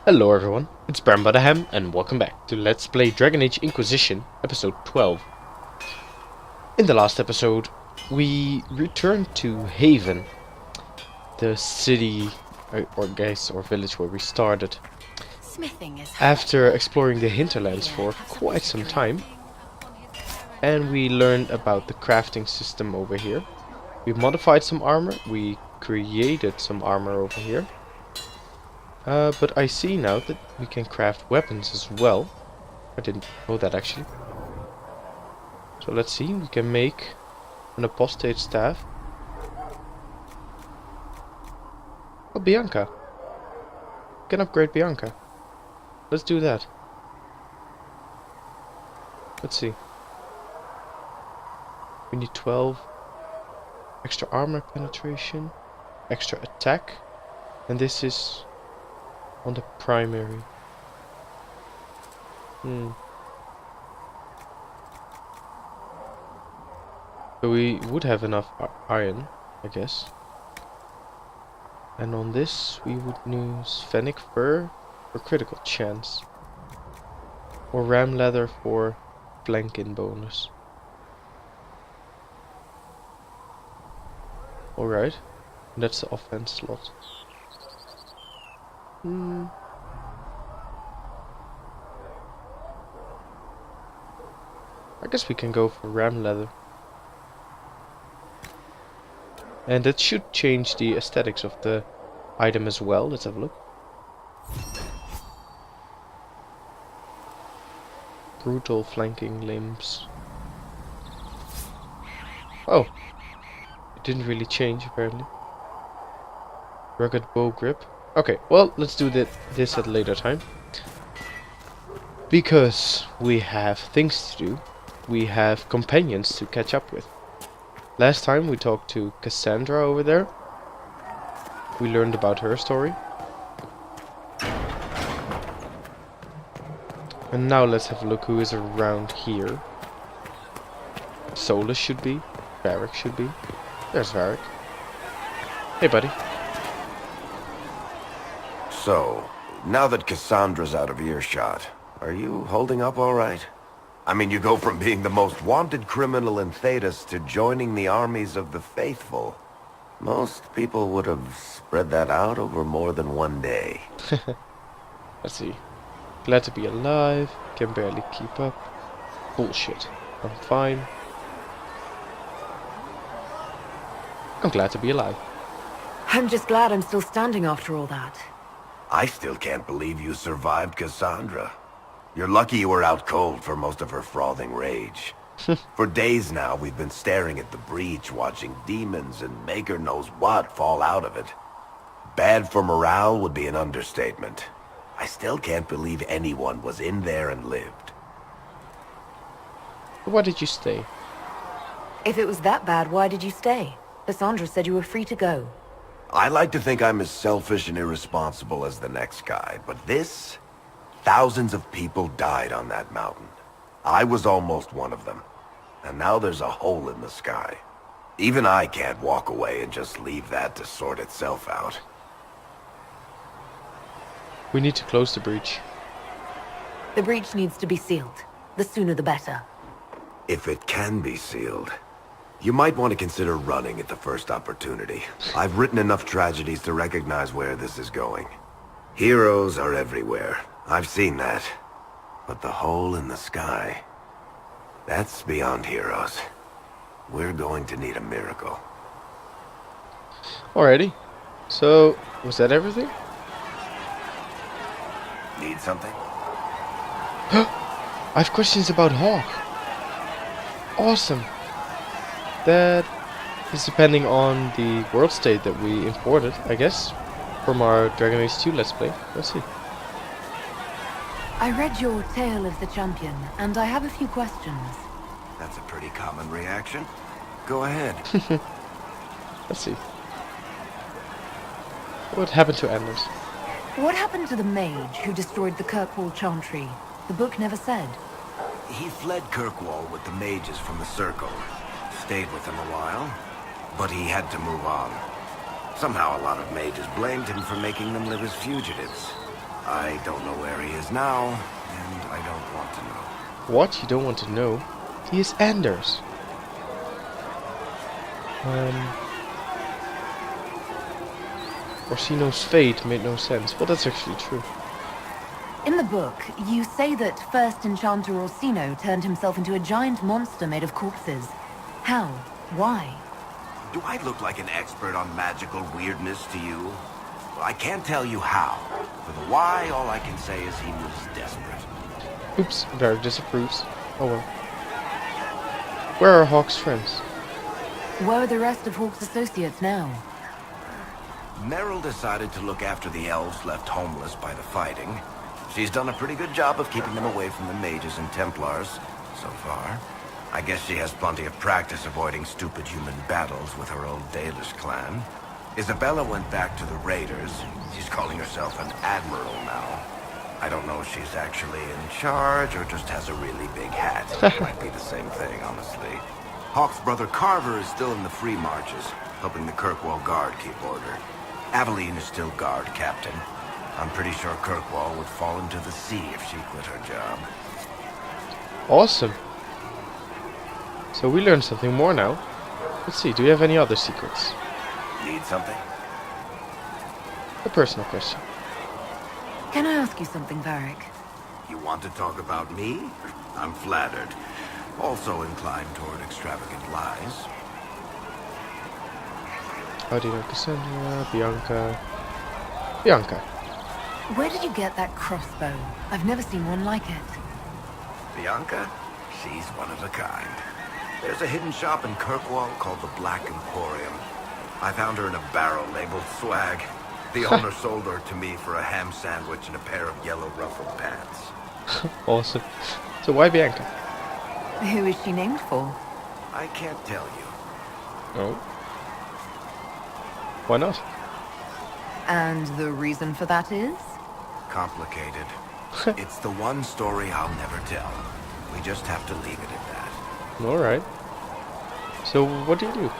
Hello everyone, it's BramButterham and welcome back to Let's Play Dragon Age Inquisition, episode 12. In the last episode, we returned to Haven, the city, or village where we started. After exploring the hinterlands for quite some time, and we learned about the crafting system over here. We modified some armor, we created some armor over here. But I see now that we can craft weapons as well. I didn't know that actually. So let's see, we can make an apostate staff. Oh, Bianca. We can upgrade Bianca. Let's do that. Let's see. We need 12 extra armor penetration, extra attack, and this is on the primary. So we would have enough iron, I guess. And on this we would use Fennec Fur for critical chance. Or Ram Leather for flanking bonus. Alright. That's the offense slot. I guess we can go for ram leather. And that should change the aesthetics of the item as well. Let's have a look. Brutal flanking limbs. Oh, it didn't really change apparently. Rugged bow grip. Okay, well, let's do this at a later time. Because we have things to do. We have companions to catch up with. Last time we talked to Cassandra over there. We learned about her story. And now let's have a look who is around here. Solus should be. Varric should be. There's Varric. Hey, buddy. So, now that Cassandra's out of earshot, are you holding up all right? I mean, you go from being the most wanted criminal in Thedas to joining the armies of the faithful. Most people would have spread that out over more than one day. Let's see. Glad to be alive. Can barely keep up. Bullshit. I'm fine. I'm glad to be alive. I'm just glad I'm still standing after all that. I still can't believe you survived Cassandra. You're lucky you were out cold for most of her frothing rage. For days now, we've been staring at the breach, watching demons and maker knows what fall out of it. Bad for morale would be an understatement. I still can't believe anyone was in there and lived. Why did you stay? If it was that bad, why did you stay? Cassandra said you were free to go. I like to think I'm as selfish and irresponsible as the next guy, but this... Thousands of people died on that mountain. I was almost one of them. And now there's a hole in the sky. Even I can't walk away and just leave that to sort itself out. We need to close the breach. The breach needs to be sealed. The sooner the better. If it can be sealed, you might want to consider running at the first opportunity. I've written enough tragedies to recognize where this is going. Heroes are everywhere. I've seen that. But the hole in the sky... that's beyond heroes. We're going to need a miracle. Alrighty. So, was that everything? Need something? I have questions about Hawk. Awesome. That is depending on the world state that we imported, I guess, from our Dragon Age 2 Let's Play. Let's see. I read your Tale of the Champion, and I have a few questions. That's a pretty common reaction. Go ahead. Let's see. What happened to Anders? What happened to the mage who destroyed the Kirkwall Chantry? The book never said. He fled Kirkwall with the mages from the Circle. Stayed with them a while, but he had to move on. Somehow a lot of mages blamed him for making them live as fugitives. I don't know where he is now, and I don't want to know. What? You don't want to know? He is Anders. Orsino's fate made no sense. Well, that's actually true. In the book, you say that first Enchanter Orsino turned himself into a giant monster made of corpses. How? Why? Do I look like an expert on magical weirdness to you? Well, I can't tell you how. For the why, all I can say is he was desperate. Oops, Varric disapproves. Oh well. Where are Hawk's friends? Where are the rest of Hawk's associates now? Meryl decided to look after the elves left homeless by the fighting. She's done a pretty good job of keeping them away from the mages and Templars, so far. I guess she has plenty of practice avoiding stupid human battles with her old Dalish clan. Isabella went back to the raiders. She's calling herself an admiral now. I don't know if she's actually in charge or just has a really big hat. Might be the same thing, honestly. Hawk's brother Carver is still in the free marches, helping the Kirkwall Guard keep order. Aveline is still guard captain. I'm pretty sure Kirkwall would fall into the sea if she quit her job. Awesome. So we learned something more now. Let's see, do you have any other secrets? Need something? A personal question. Can I ask you something, Varric? You want to talk about me? I'm flattered. Also inclined toward extravagant lies. How do you know Cassandra? Bianca? Bianca. Where did you get that crossbow? I've never seen one like it. Bianca? She's one of a kind. There's a hidden shop in Kirkwall called the Black Emporium. I found her in a barrel labeled swag. The owner sold her to me for a ham sandwich and a pair of yellow ruffled pants. Awesome. So why Bianca? Who is she named for? I can't tell you. Oh. Why not? And the reason for that is? Complicated. It's the one story I'll never tell. We just have to leave it at that. Alright. So what do you do?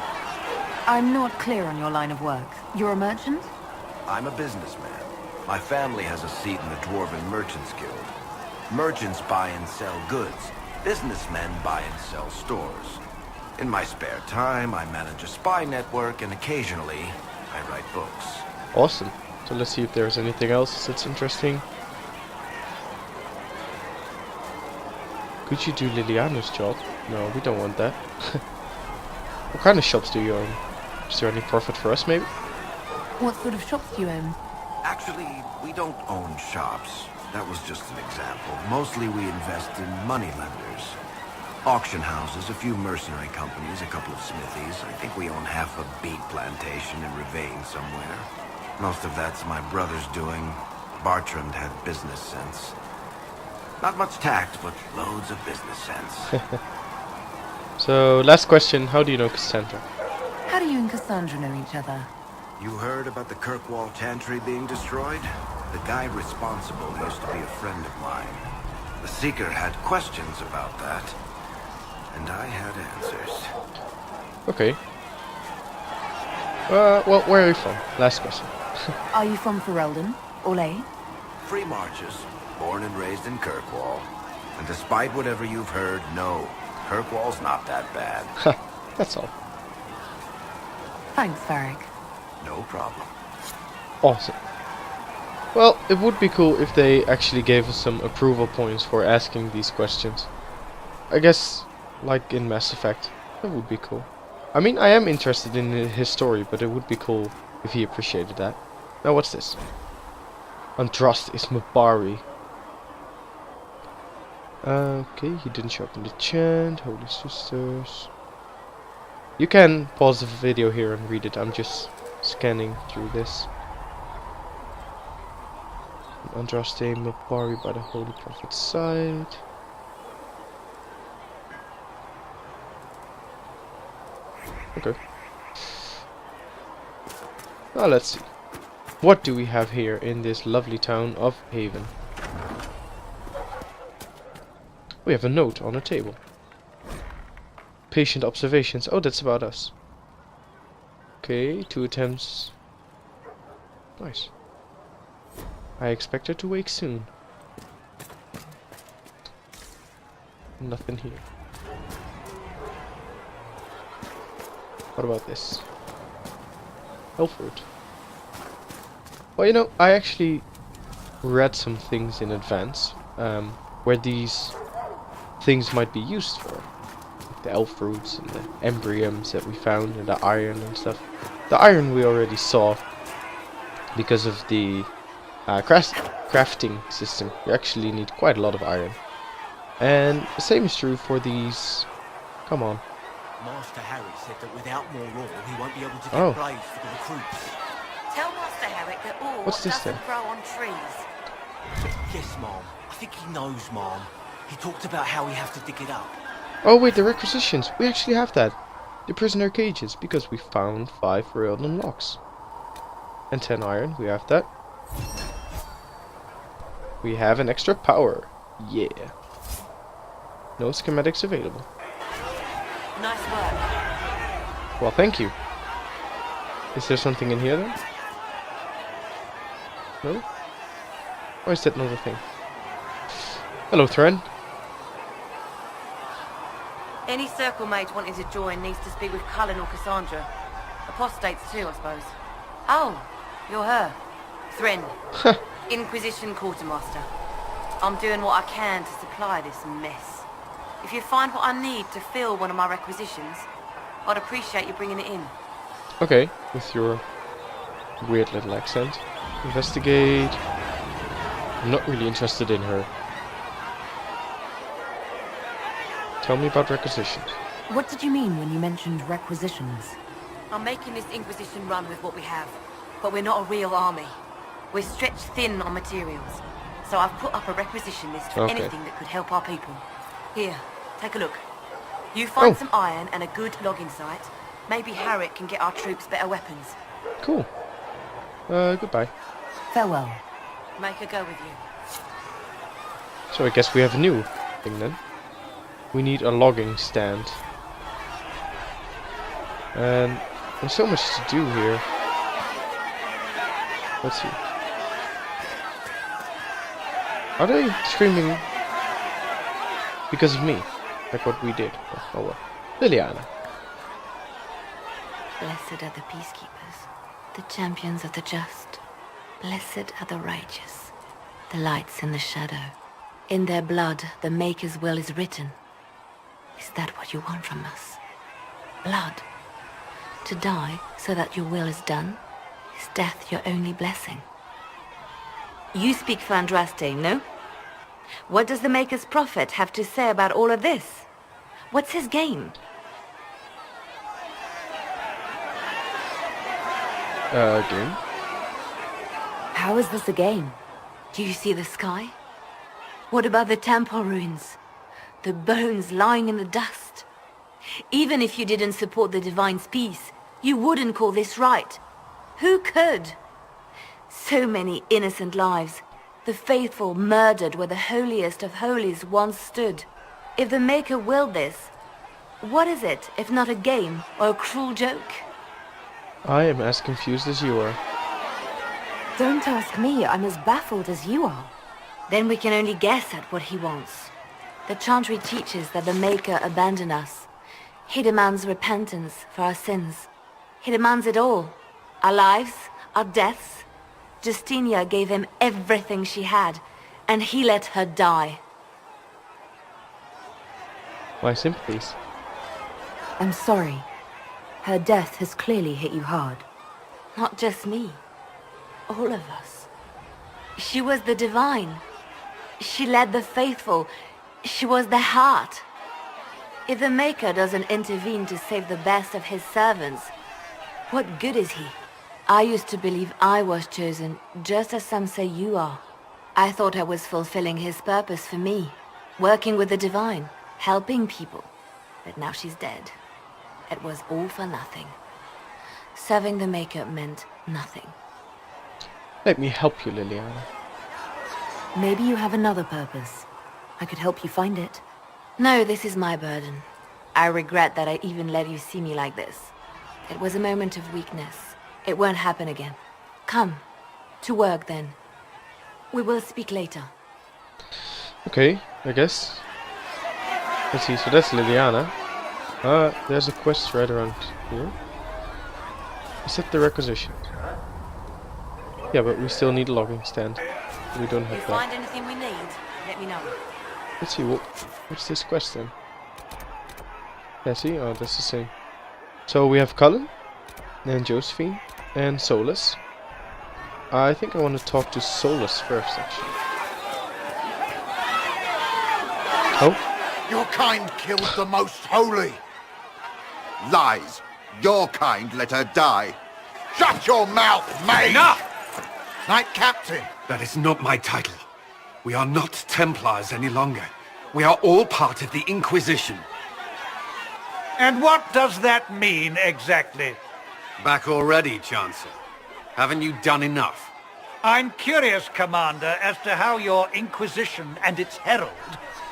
I'm not clear on your line of work. You're a merchant? I'm a businessman. My family has a seat in the Dwarven Merchants Guild. Merchants buy and sell goods. Businessmen buy and sell stores. In my spare time, I manage a spy network, and occasionally, I write books. Awesome. So let's see if there's anything else that's interesting. Could you do Liliana's job? No, we don't want that. What kind of shops do you own? Is there any profit for us, maybe? What sort of shops do you own? Actually, we don't own shops. That was just an example. Mostly we invest in money lenders. Auction houses, a few mercenary companies, a couple of smithies. I think we own half a beet plantation in Ravane somewhere. Most of that's my brother's doing. Bartrand had business sense. Not much tact, but loads of business sense. So, last question. How do you know Cassandra? How do you and Cassandra know each other? You heard about the Kirkwall Chantry being destroyed? The guy responsible used to be a friend of mine. The Seeker had questions about that, and I had answers. Okay. Well, where are you from? Last question. Are you from Ferelden? Orlais? Free marches, born and raised in Kirkwall. And despite whatever you've heard, no, Kirkwall's not that bad. That's all. Thanks, Varric. No problem. Awesome. Well, it would be cool if they actually gave us some approval points for asking these questions. I guess, like in Mass Effect, that would be cool. I mean, I am interested in his story, but it would be cool if he appreciated that. Now, what's this? Andraste is Mabari. Okay, he didn't show up in the chant. Holy Sisters. You can pause the video here and read it. I'm just scanning through this. Andraste Mabari by the Holy Prophet's side. Okay. Now let's see. What do we have here in this lovely town of Haven? We have a note on a table. Patient observations. Oh, that's about us. Okay, 2 attempts. Nice. I expect her to wake soon. Nothing here. What about this? Health fruit. Well, you know, I actually read some things in advance where these things might be used for. Like the elf fruits and the embryums that we found and the iron and stuff. The iron we already saw because of the crafting system. You actually need quite a lot of iron. And the same is true for these... Come on. Master Harry said that without more ore, he won't be able to Oh. get blades for the recruits. Tell Master Herrick that ore What's this doesn't then? grow on trees. Yes, Mom. I think he knows, Mom. He talked about how we have to dig it up. Oh wait, the requisitions. We actually have that. The prisoner cages, because we found 5 railed locks. And 10 iron, we have that. We have an extra power. Yeah. No schematics available. Nice work. Well, thank you. Is there something in here then? No? Or is that another thing? Hello, Thren. Any circle mage wanting to join needs to speak with Cullen or Cassandra. Apostates too, I suppose. Oh, you're her. Thrin. Inquisition Quartermaster. I'm doing what I can to supply this mess. If you find what I need to fill one of my requisitions, I'd appreciate you bringing it in. Okay, with your weird little accent. Investigate. I'm not really interested in her. Tell me about requisitions. What did you mean when you mentioned requisitions? I'm making this Inquisition run with what we have, but we're not a real army. We're stretched thin on materials, so I've put up a requisition list for Okay. anything that could help our people. Here, take a look. You find Oh. some iron and a good logging site. Maybe Harriet can get our troops better weapons. Cool. Goodbye. Farewell. Make her go with you. So I guess we have a new thing then. We need a logging stand. And there's so much to do here. Let's see. Are they screaming because of me? Like what we did? Oh well. Liliana. Blessed are the peacekeepers, the champions of the just. Blessed are the righteous, the lights in the shadow. In their blood, the Maker's will is written. Is that what you want from us? Blood? To die so that your will is done? Is death your only blessing? You speak for Andraste, no? What does the Maker's prophet have to say about all of this? What's his game? Game? How is this a game? Do you see the sky? What about the temple ruins? The bones lying in the dust? Even if you didn't support the Divine's peace, you wouldn't call this right. Who could? So many innocent lives. The faithful murdered where the holiest of holies once stood. If the Maker willed this, what is it if not a game or a cruel joke? I am as confused as you are. Don't ask me, I'm as baffled as you are. Then we can only guess at what he wants. The Chantry teaches that the Maker abandoned us. He demands repentance for our sins. He demands it all. Our lives, our deaths. Justinia gave him everything she had, and he let her die. My sympathies. I'm sorry. Her death has clearly hit you hard. Not just me. All of us. She was the Divine. She led the faithful. She was the heart. If the Maker doesn't intervene to save the best of his servants, what good is he? I used to believe I was chosen, just as some say you are. I thought I was fulfilling his purpose for me, working with the Divine, helping people. But now she's dead. It was all for nothing. Serving the Maker meant nothing. Let me help you, Liliana. Maybe you have another purpose. I could help you find it. No, this is my burden. I regret that I even let you see me like this. It was a moment of weakness. It won't happen again. Come. To work, then. We will speak later. Okay, I guess. Let's see, so that's Liliana. There's a quest right around here. Is that the requisition? Yeah, but we still need a logging stand. We don't have If you that. find anything we need, let me know. Let's see, what's this quest then? Yeah, see? Oh, that's the same. So we have Cullen, and Josephine, and Solus. I think I want to talk to Solus first, actually. Oh, Your kind killed the most holy. Lies. Your kind let her die. Shut your mouth, Mage! Enough! Knight Captain. That is not my title. We are not Templars any longer. We are all part of the Inquisition. And what does that mean exactly? Back already, Chancellor. Haven't you done enough? I'm curious, Commander, as to how your Inquisition and its herald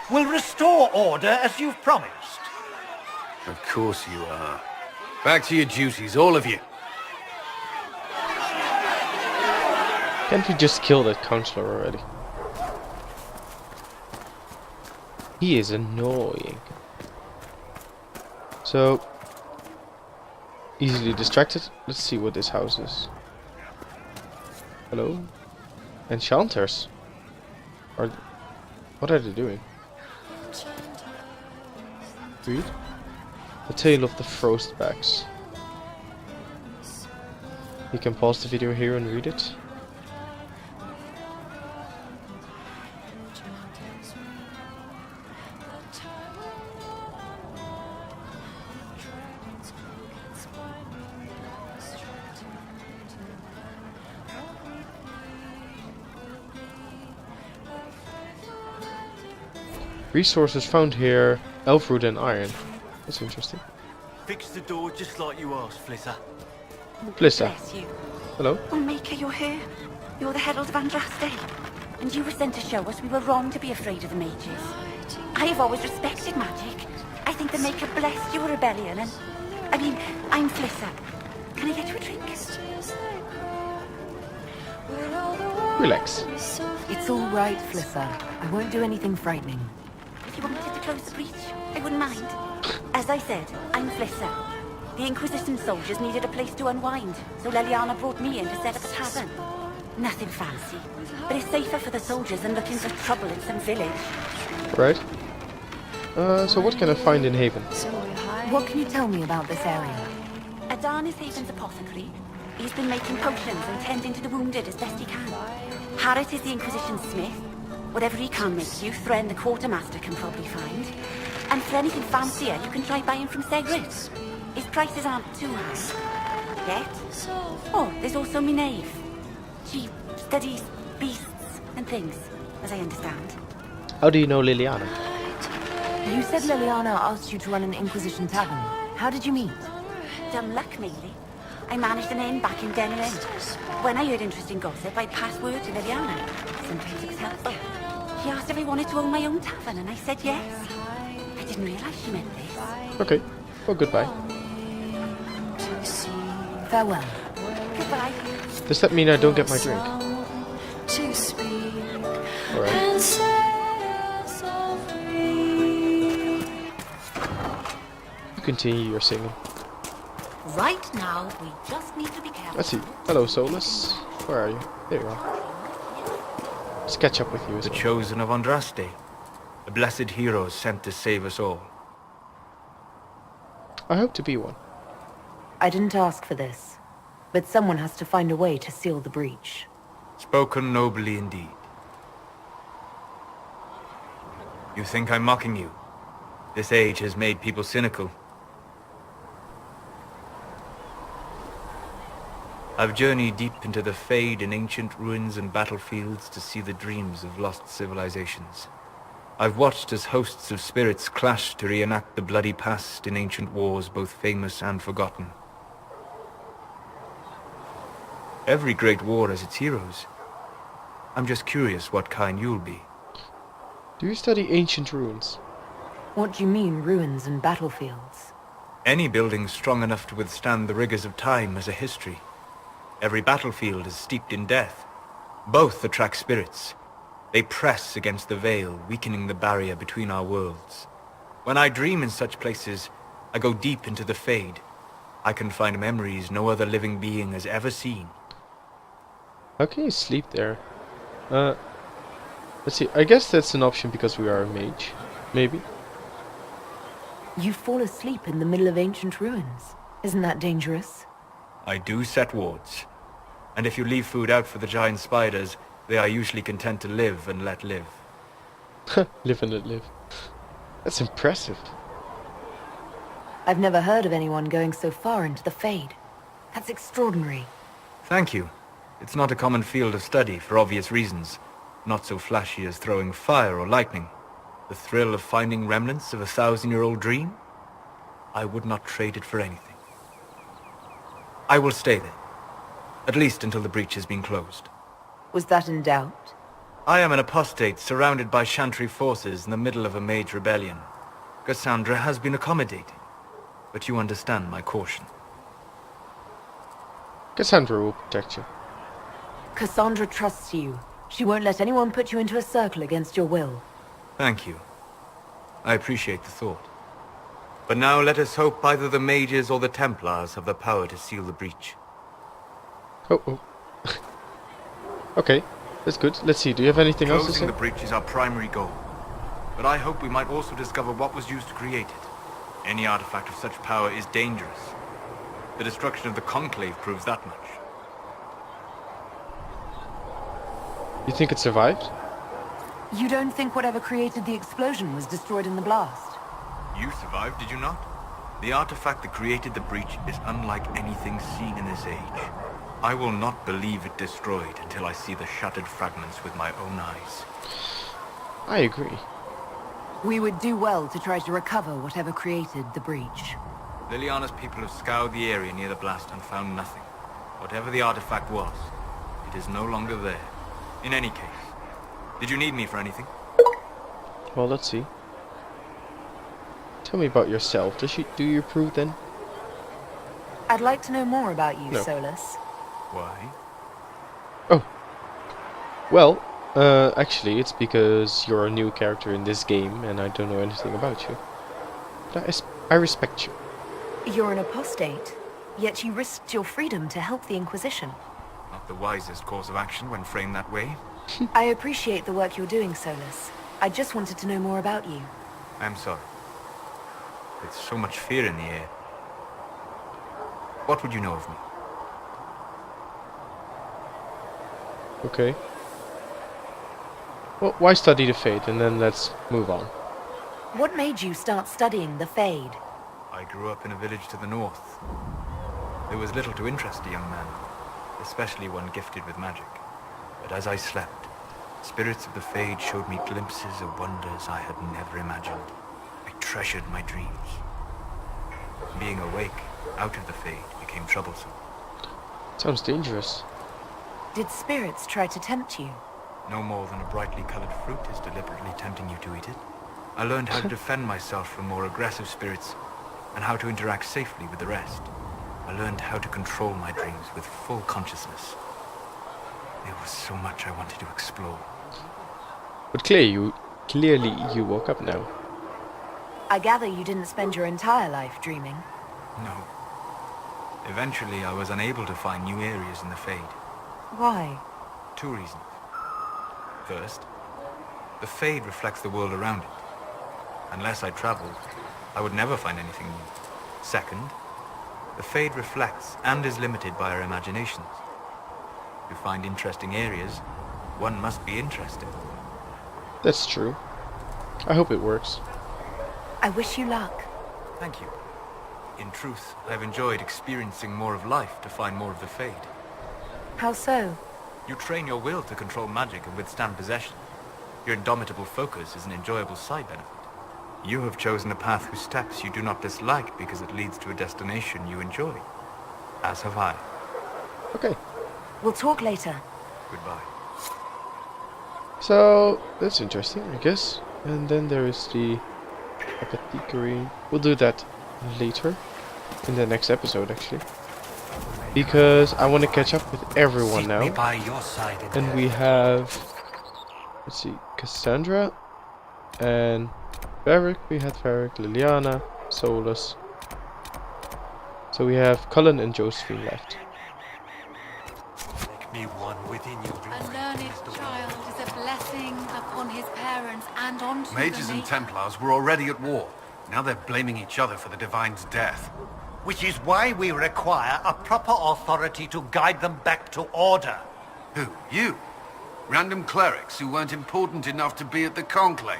will restore order as you've promised. Of course you are. Back to your duties, all of you. can't we just kill that counselor already? He is annoying. So, easily distracted. Let's see what this house is. Hello? Enchanters? What are they doing? Read? The Tale of the Frostbacks. You can pause the video here and read it. Resources found here, elfroot and iron. That's interesting. Fix the door just like you asked, Flitter. Blissa. Bless you. Hello? Oh, Maker, you're here. You're the Herald of Andraste. And you were sent to show us we were wrong to be afraid of the mages. I have always respected magic. I think the Maker blessed your rebellion and... I mean, I'm Flissa. Can I get you a drink? Relax. It's all right, Flissa. I won't do anything frightening. If you wanted to close the breach, I wouldn't mind. As I said, I'm Flissa. The Inquisition soldiers needed a place to unwind, so Leliana brought me in to set up a tavern. Nothing fancy, but it's safer for the soldiers than looking for trouble in some village. Right. So what can I find in Haven? What can you tell me about this area? Adan is Haven's apothecary. He's been making potions and tending to the wounded as best he can. Harrit is the Inquisition smith. Whatever he can make you, Thren the quartermaster can probably find. And for anything fancier, you can try buying from Segrit. His prices aren't too high. Yet. Oh, there's also Minave. She studies beasts and things, as I understand. How do you know Liliana? You said Liliana asked you to run an Inquisition tavern. How did you meet? Dumb luck, mainly. I managed an inn back in Den Inn. When I heard interesting gossip, I'd pass word to Liliana. Sometimes it was helpful. She asked if I wanted to own my own tavern, and I said yes. I didn't realize she meant this. Okay. Well, goodbye. Farewell. Goodbye. Does that mean I don't get my drink? Alright. You continue your singing. Right now, we just need to be careful. Let's see. Hello, Solus. Where are you? There you are. Let's catch up with you as The well. chosen of Andraste. The blessed heroes sent to save us all. I hope to be one. I didn't ask for this, but someone has to find a way to seal the breach. Spoken nobly indeed. You think I'm mocking you? This age has made people cynical. I've journeyed deep into the fade in ancient ruins and battlefields to see the dreams of lost civilizations. I've watched as hosts of spirits clash to reenact the bloody past in ancient wars both famous and forgotten. Every great war has its heroes. I'm just curious what kind you'll be. Do you study ancient ruins? What do you mean, ruins and battlefields? Any building strong enough to withstand the rigors of time has a history. Every battlefield is steeped in death. Both attract spirits. They press against the veil, weakening the barrier between our worlds. When I dream in such places, I go deep into the Fade. I can find memories no other living being has ever seen. How can you sleep there? Let's see. I guess that's an option because we are a mage. Maybe. You fall asleep in the middle of ancient ruins. Isn't that dangerous? I do set wards. And if you leave food out for the giant spiders, they are usually content to live and let live. Live and let live. That's impressive. I've never heard of anyone going so far into the Fade. That's extraordinary. Thank you. It's not a common field of study for obvious reasons. Not so flashy as throwing fire or lightning. The thrill of finding remnants of a 1,000-year-old dream? I would not trade it for anything. I will stay there. At least until the breach has been closed. Was that in doubt? I am an apostate surrounded by Chantry forces in the middle of a Mage rebellion. Cassandra has been accommodating, but you understand my caution. Cassandra will protect you. Cassandra trusts you. She won't let anyone put you into a circle against your will. Thank you. I appreciate the thought. But now let us hope either the Mages or the Templars have the power to seal the breach. Oh. Okay, that's good. Let's see, do you have anything else to say? Closing the breach is our primary goal. But I hope we might also discover what was used to create it. Any artifact of such power is dangerous. The destruction of the Conclave proves that much. You think it survived? You don't think whatever created the explosion was destroyed in the blast? You survived, did you not? The artifact that created the breach is unlike anything seen in this age. I will not believe it destroyed until I see the shattered fragments with my own eyes. I agree. We would do well to try to recover whatever created the breach. Liliana's people have scoured the area near the blast and found nothing. Whatever the artifact was, it is no longer there. In any case, did you need me for anything? Well, let's see. Tell me about yourself. Do you approve then? I'd like to know more about you, No. Solus. Why? Oh. Well, actually, it's because you're a new character in this game and I don't know anything about you. But I respect you. You're an apostate, yet you risked your freedom to help the Inquisition. Not the wisest course of action when framed that way. I appreciate the work you're doing, Solus. I just wanted to know more about you. I'm sorry. With so much fear in the air. What would you know of me? Okay. Well, why study the Fate and then let's move on. What made you start studying the Fade? I grew up in a village to the north. There was little to interest a young man, especially one gifted with magic. But as I slept, spirits of the Fade showed me glimpses of wonders I had never imagined. I treasured my dreams. Being awake, out of the Fade, became troublesome. Sounds dangerous. Did spirits try to tempt you? No more than a brightly colored fruit is deliberately tempting you to eat it. I learned how to defend myself from more aggressive spirits, and how to interact safely with the rest. I learned how to control my dreams with full consciousness. There was so much I wanted to explore. But clearly you woke up now. I gather you didn't spend your entire life dreaming. No. Eventually, I was unable to find new areas in the Fade. Why? 2 reasons. First, the Fade reflects the world around it. Unless I traveled, I would never find anything new. Second, the Fade reflects and is limited by our imaginations. To find interesting areas, one must be interested. That's true. I hope it works. I wish you luck. Thank you. In truth, I've enjoyed experiencing more of life to find more of the Fade. How so? You train your will to control magic and withstand possession. Your indomitable focus is an enjoyable side benefit. You have chosen a path whose steps you do not dislike because it leads to a destination you enjoy. As have I. Okay. We'll talk later. Goodbye. So, that's interesting, I guess. And then there is the apothecary. We'll do that later. In the next episode, actually. because I want to catch up with everyone Seat me now. by your side. And we have, let's see, Cassandra and Varric. We had Varric, Liliana, Solus. So we have Cullen and Josephine left. Make me one within you. A learned child is a blessing upon his parents and onto Mages the and Maker. Templars were already at war. Now they're blaming each other for the Divine's death. Which is why we require a proper authority to guide them back to order. Who? You? Random clerics who weren't important enough to be at the Conclave.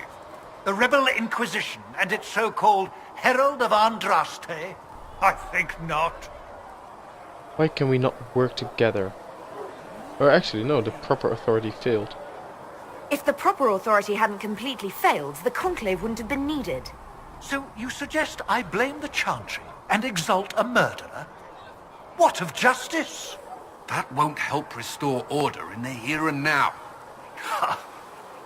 The Rebel Inquisition and its so-called Herald of Andraste? I think not. Why can we not work together? Or actually, no, the proper authority failed. If the proper authority hadn't completely failed, the Conclave wouldn't have been needed. So you suggest I blame the Chantry and exalt a murderer? What of justice? That won't help restore order in the here and now.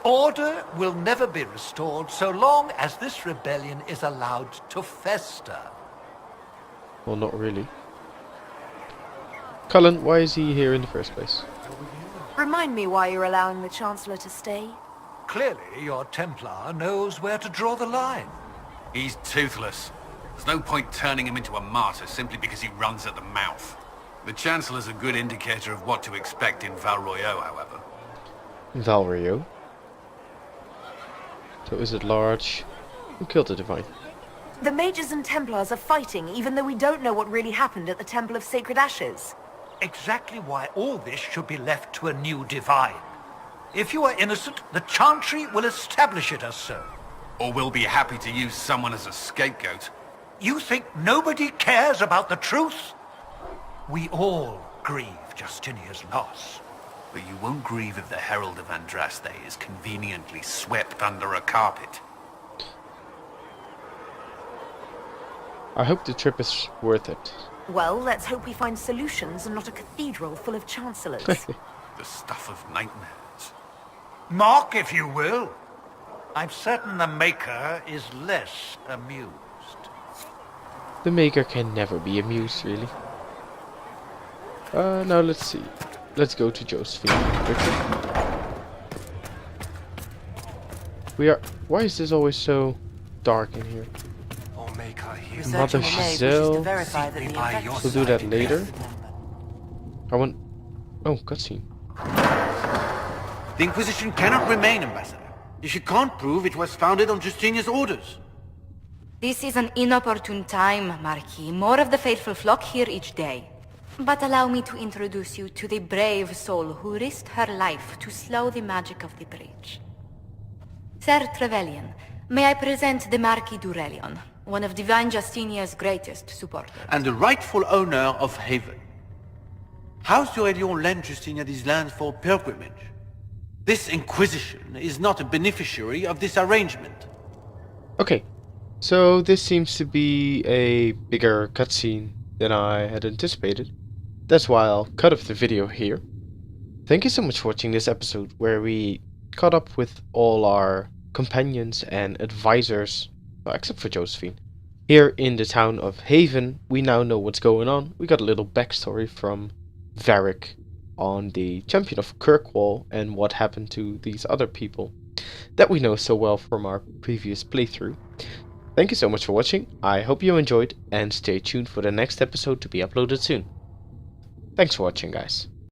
Order will never be restored so long as this rebellion is allowed to fester. Well, not really. Cullen, why is he here in the first place? Remind me why you're allowing the Chancellor to stay. Clearly, your Templar knows where to draw the line. He's toothless. There's no point turning him into a martyr simply because he runs at the mouth. The Chancellor's a good indicator of what to expect in Val Royeaux, however. Val Royeaux? So is it large? Who killed the Divine? The Mages and Templars are fighting, even though we don't know what really happened at the Temple of Sacred Ashes. Exactly why all this should be left to a new Divine. If you are innocent, the Chantry will establish it as so. Or we'll be happy to use someone as a scapegoat. You think nobody cares about the truth? We all grieve Justinia's loss. But you won't grieve if the Herald of Andraste is conveniently swept under a carpet. I hope the trip is worth it. Well, let's hope we find solutions and not a cathedral full of chancellors. The stuff of nightmares. Mock, if you will. I'm certain the Maker is less amused. The Maker can never be amused, really. Now let's see. Let's go to Josephine quickly. Why is this always so dark in here? Mother Giselle. We'll do that later. I want... Oh, cutscene. The Inquisition cannot remain, Ambassador. If you can't prove it was founded on Justinia's orders. This is an inopportune time, Marquis. More of the faithful flock here each day. But allow me to introduce you to the brave soul who risked her life to slow the magic of the breach. Sir Trevelyan, may I present the Marquis d'Aurelion, one of Divine Justinia's greatest supporters. And the rightful owner of Haven. House d'Aurelion lent Justinia these lands for pilgrimage. This Inquisition is not a beneficiary of this arrangement. Okay, so this seems to be a bigger cutscene than I had anticipated. That's why I'll cut off the video here. Thank you so much for watching this episode where we caught up with all our companions and advisors, well, except for Josephine. Here in the town of Haven, we now know what's going on. We got a little backstory from Varric on the Champion of Kirkwall and what happened to these other people that we know so well from our previous playthrough. Thank you so much for watching. I hope you enjoyed and stay tuned for the next episode to be uploaded soon. Thanks for watching, guys.